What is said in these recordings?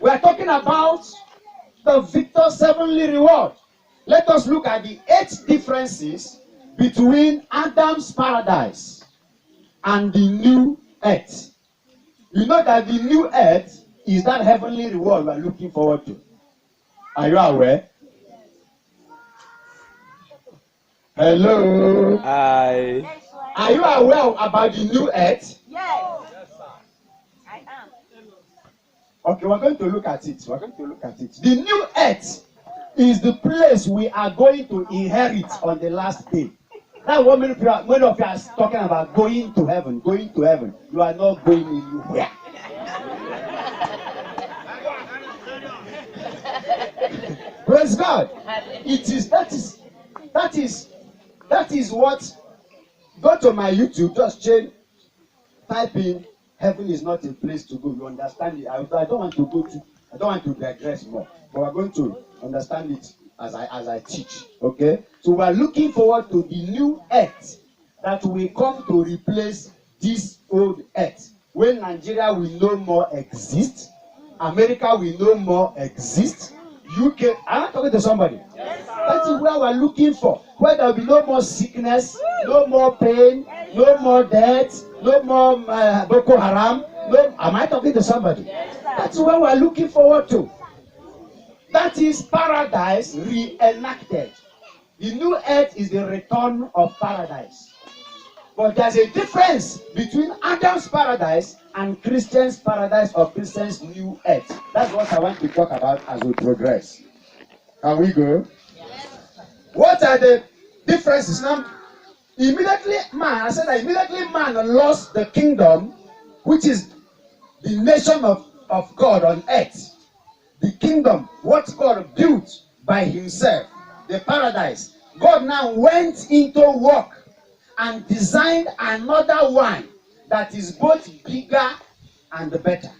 We are talking about the victor's heavenly reward. Let us look at the 8 differences between Adam's paradise and the new earth. You know that the new earth is that heavenly reward we are looking forward to. Are you aware? Hello. Hi. Are you aware about the new earth? Yes. I am. Okay, we're going to look at it. The new earth is the place we are going to inherit on the last day. That's what many of you are talking about, going to heaven. You are not going anywhere. Praise God. That is what. Go to my YouTube, just type in heaven is not a place to go. You understand it. I don't want to digress more, but we're going to understand it as I teach. Okay? So we're looking forward to the new earth that will come to replace this old earth. When Nigeria will no more exist, America will no more exist, UK, I'm talking to somebody. That is where we're looking for. Where there will be no more sickness, no more pain, no more death, no more Boko Haram. Am I talking to somebody? That's where we're looking forward to. That is paradise reenacted. The new earth is the return of paradise. But there's a difference between Adam's paradise and Christian's paradise or Christian's new earth. That's what I want to talk about as we progress. Can we go? What are the differences? Now, immediately man lost the kingdom, which is the nation of God on earth. The kingdom, what God built by himself, the paradise. God now went into work and designed another one that is both bigger and better.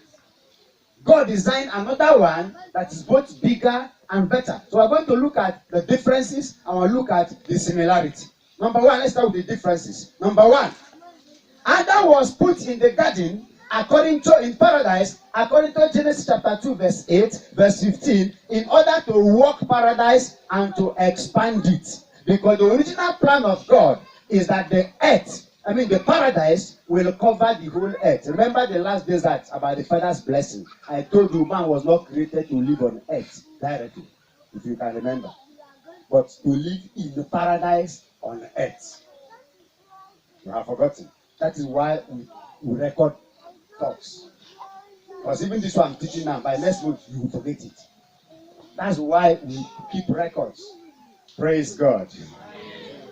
God designed another one that is both bigger and better. So we're going to look at the differences and we'll look at the similarity. Number one, let's start with the differences. Number one, Adam was put in the garden in paradise, according to Genesis chapter 2, verse 8, verse 15, in order to walk paradise and to expand it. Because the original plan of God is that the paradise will cover the whole earth. Remember the last desert about the Father's blessing. I told you man was not created to live on earth directly, if you can remember, but to live in the paradise on earth. You have forgotten. That is why we record talks. Because even this one I'm teaching now, by next month you will forget it. That's why we keep records. Praise God.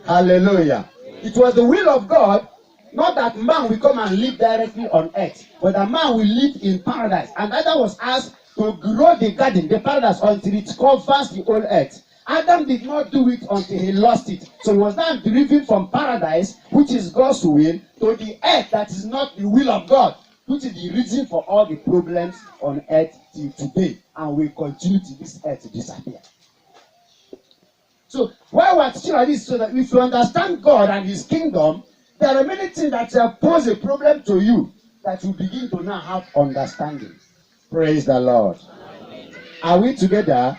Hallelujah. It was the will of God, not that man will come and live directly on earth, but that man will live in paradise. And Adam was asked to grow the garden, the paradise, until it covers the whole earth. Adam did not do it until he lost it. So he was now driven from paradise, which is God's will, to the earth that is not the will of God, which is the reason for all the problems on earth till today, and will continue to this earth to disappear. So why we're teaching like this, so that if you understand God and his kingdom, there are many things that pose a problem to you that you begin to now have understanding. Praise the Lord. Amen. Are we together?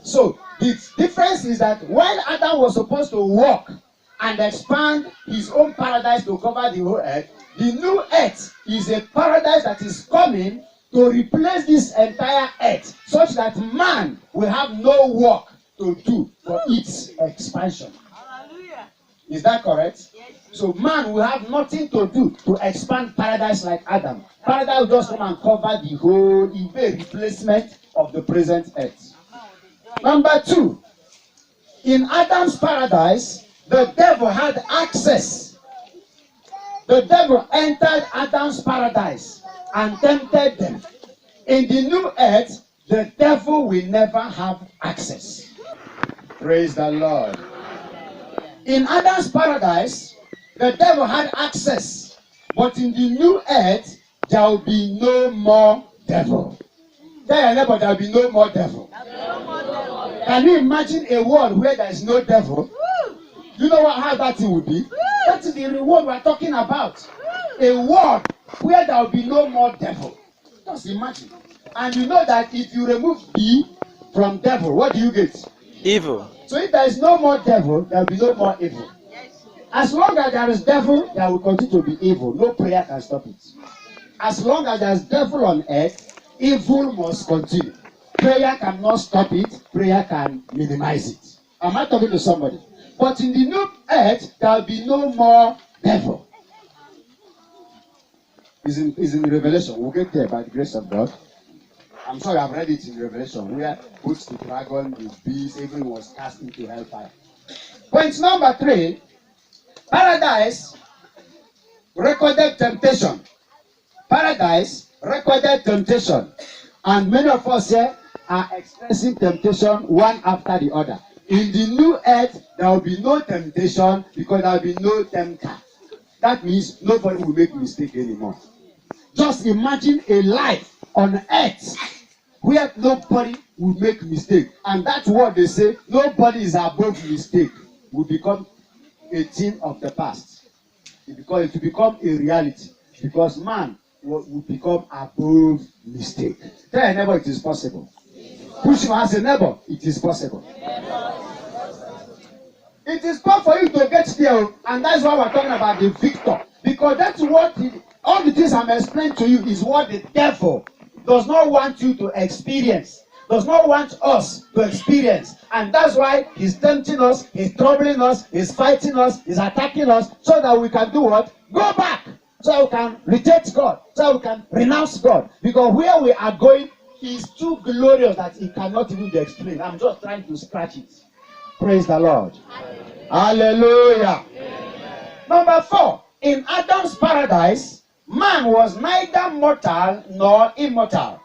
So the difference is that while Adam was supposed to walk and expand his own paradise to cover the whole earth, the new earth is a paradise that is coming to replace this entire earth, such that man will have no work to do for its expansion. Hallelujah. Is that correct? Yes. So man will have nothing to do to expand paradise like Adam. Paradise will just come and cover the whole, in a replacement of the present earth. Number two, in Adam's paradise, the devil had access. The devil entered Adam's paradise and tempted them. In the new earth, the devil will never have access. Praise the Lord. In Adam's paradise, the devil had access. But in the new earth, there will be no more devil. Tell your neighbor, there will be no more devil. Can you imagine a world where there is no devil? Do you know how that thing would be? That is the reward we are talking about. A world where there will be no more devil. Just imagine. And you know that if you remove D from devil, what do you get? Evil. So if there is no more devil, there will be no more evil. As long as there is devil, there will continue to be evil. No prayer can stop it. As long as there is devil on earth, evil must continue. Prayer cannot stop it. Prayer can minimize it. Am I talking to somebody? But in the new earth, there will be no more devil. It's in Revelation. We'll get there by the grace of God. I'm sure you have read it in Revelation, where both the dragon, the beast, everyone was cast into hellfire. Point number 3, paradise recorded temptation. Paradise recorded temptation. And many of us here are experiencing temptation one after the other. In the new earth, there will be no temptation because there will be no tempter. That means nobody will make mistake anymore. Just imagine a life on earth where nobody will make mistake. And that's what they say, nobody is above mistake. Will become a thing of the past. It will become a reality. Because man will become above mistake. Tell your neighbor it is possible. Push him and say, neighbor, it is possible. It is time for you to get there. And that's why we're talking about the victor. Because that's what all the things I'm explaining to you is what the devil does not want you to experience. Does not want us to experience. And that's why he's tempting us, he's troubling us, he's fighting us, he's attacking us, so that we can do what? Go back. So we can reject God. So we can renounce God. Because where we are going is too glorious that it cannot even be explained. I'm just trying to scratch it. Praise the Lord. Hallelujah. Number 4. In Adam's paradise, man was neither mortal nor immortal.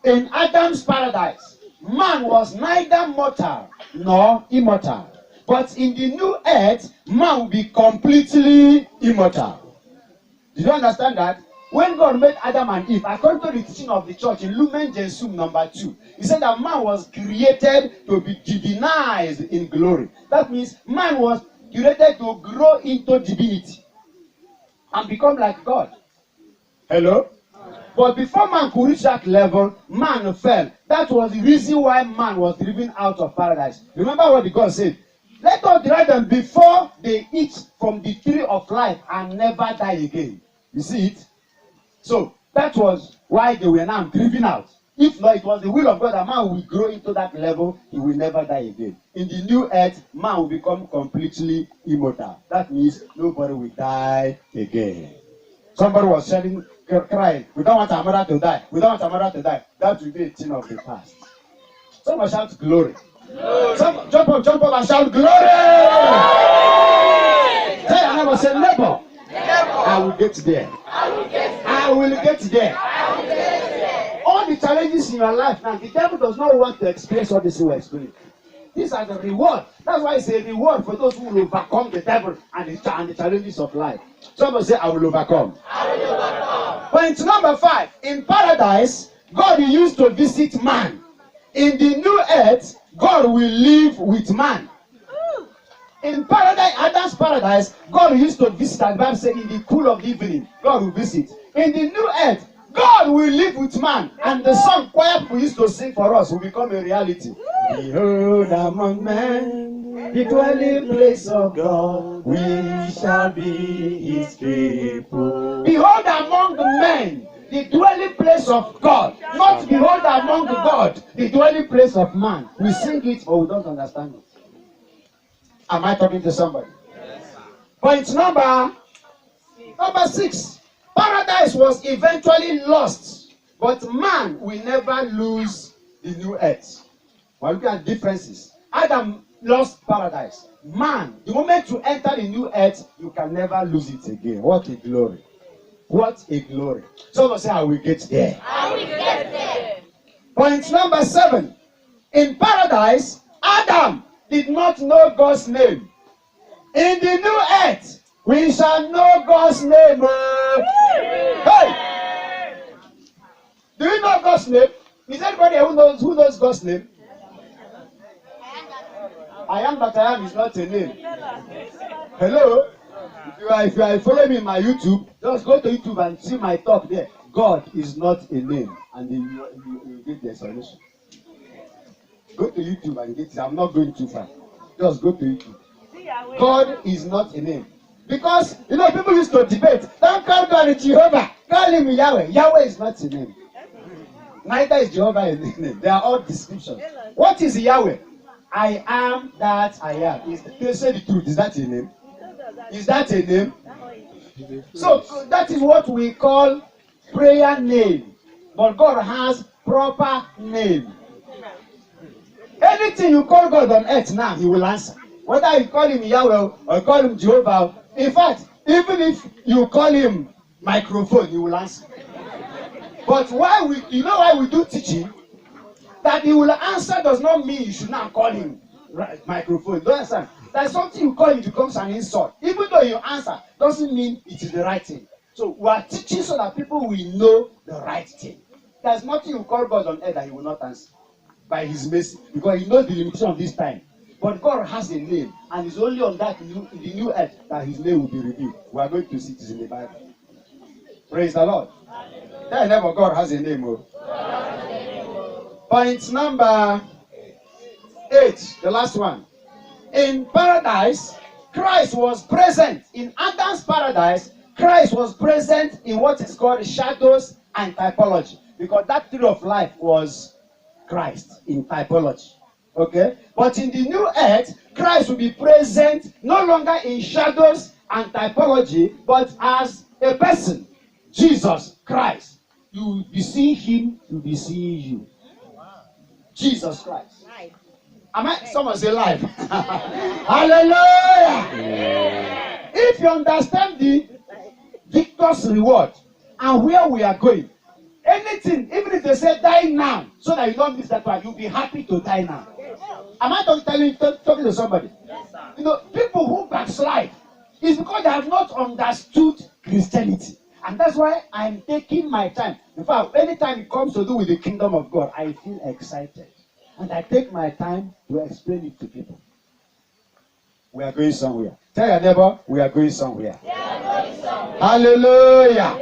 In Adam's paradise, man was neither mortal nor immortal. But in the new earth, man will be completely immortal. Did you understand that? When God made Adam and Eve, according to the teaching of the church in Lumen Gentium number 2, he said that man was created to be divinized in glory. That means man was created to grow into divinity and become like God. Hello? But before man could reach that level, man fell. That was the reason why man was driven out of paradise. Remember what the God said? Let us drive them before they eat from the tree of life and never die again. You see it? So that was why they were now driven out. If not, it was the will of God that man will grow into that level, he will never die again. In the new earth, man will become completely immortal. That means nobody will die again. Somebody was crying, we don't want our mother to die. We don't want our mother to die. That will be a thing of the past. Someone shout glory. Some, jump up and shout glory. Tell your neighbor, say neighbor. I will get there. I will get there. All the challenges in your life now, the devil does not want to experience what this will experience. These are the reward. That's why it's a reward for those who will overcome the devil and the challenges of life. Somebody say, I will overcome. I will overcome. Point number 5. In paradise, God used to visit man. In the new earth, God will live with man. In paradise, Adam's paradise, God used to visit, and the Bible says, in the cool of the evening, God will visit. In the new earth, God will live with man, and the song choir people used to sing for us will become a reality. Behold among men, the dwelling place of God, we shall be his people. Behold among the men, the dwelling place of God, not behold among the God, the dwelling place of man. We sing it, but we don't understand it. Am I talking to somebody? Yes, point number 6. Paradise was eventually lost, but man will never lose the new earth. We're looking at differences. Adam lost paradise. Man, the moment you enter the new earth, you can never lose it again. What a glory. What a glory. Someone say, I will get there. I will get there. Point number 7. In paradise, Adam did not know God's name. In the new earth, we shall know God's name. Hey! Do you know God's name? Is anybody who knows God's name? I am that I am is not a name. Hello? If you are following me in my YouTube, just go to YouTube and see my talk there. God is not a name, and you get the explanation. Go to YouTube and get it. I'm not going too far. Just go to YouTube. See Yahweh. God is not a name. Because, people used to debate. Don't call God Jehovah. Call him Yahweh. Yahweh is not a name. Neither is Jehovah a name. They are all descriptions. What is Yahweh? I am that I am. To say the truth, is that a name? Is that a name? So that is what we call prayer name. But God has proper name. Anything you call God on earth now, he will answer. Whether you call him Yahweh or you call him Jehovah. In fact, even if you call him microphone, he will answer. But why we do teaching? That he will answer does not mean you should not call him microphone. Don't understand? There's something you call it becomes an insult. Even though you answer, doesn't mean it is the right thing. So we are teaching so that people will know the right thing. There's nothing you call God on earth that he will not answer by his mercy, because he knows the limitation of this time. But God has a name, and it's only on that in the new earth that his name will be revealed. We are going to see this in the Bible. Praise the Lord. Tell your neighbor, God has a name. Point number 8, the last one. In paradise, Christ was present. In Adam's paradise, Christ was present in what is called shadows and typology. Because that tree of life was Christ in typology. Okay? But in the new earth, Christ will be present no longer in shadows and typology, but as a person. Jesus Christ. You will be seeing him, you will be seeing you. Jesus Christ. Am I? Someone say life. Hallelujah. Yeah. If you understand the victor's reward and where we are going, anything, even if they say die now, so that you don't miss that one, you'll be happy to die now. Am I talking to somebody? People who backslide is because they have not understood Christianity. And that's why I'm taking my time. In fact, anytime it comes to do with the kingdom of God, I feel excited. And I take my time to explain it to people. We are going somewhere. Tell your neighbor, we are going somewhere. Hallelujah.